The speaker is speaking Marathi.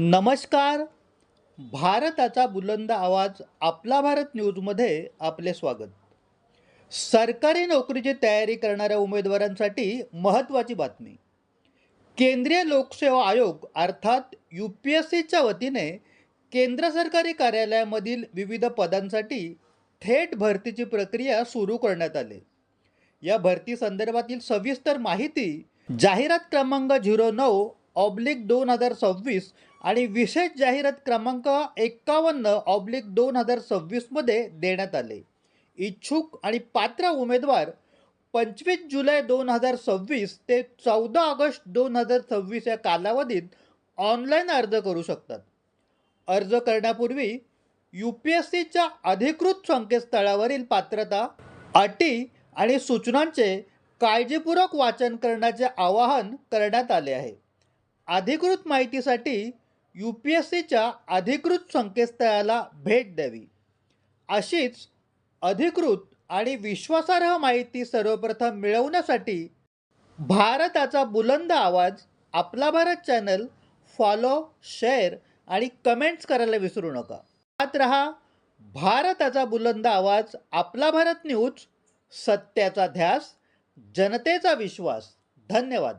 नमस्कार. भारताचा बुलंद आवाज आपला भारत न्यूजमध्ये आपले स्वागत. सरकारी नोकरीची तयारी करणाऱ्या उमेदवारांसाठी महत्त्वाची बातमी. केंद्रीय लोकसेवा आयोग अर्थात UPSCच्या वतीने केंद्र सरकारी कार्यालयामधील विविध पदांसाठी थेट भरतीची प्रक्रिया सुरू करण्यात आली. या भरती संदर्भातील सविस्तर माहिती जाहिरात क्रमांक 09/2026 आणि विशेष जाहिरात क्रमांक 51/2026 मध्ये देण्यात आले. इच्छुक आणि पात्र उमेदवार 25 जुलै 2026 ते 14 ऑगस्ट 2026 या कालावधीत ऑनलाईन अर्ज करू शकतात. अर्ज करण्यापूर्वी UPSCच्या अधिकृत संकेतस्थळावरील पात्रता, अटी आणि सूचनांचे काळजीपूर्वक वाचन करण्याचे आवाहन करण्यात आले आहे. अधिकृत माहितीसाठी UPSCच्या अधिकृत संकेतस्थळाला भेट द्यावी. अशीच अधिकृत आणि विश्वासार्ह माहिती सर्वप्रथम मिळवण्यासाठी भारताचा बुलंद आवाज आपला भारत चॅनल फॉलो, शेअर आणि कमेंट्स करायला विसरू नका. पाहत रहा भारताचा बुलंद आवाज आपला भारत न्यूज. सत्याचा ध्यास, जनतेचा विश्वास. धन्यवाद.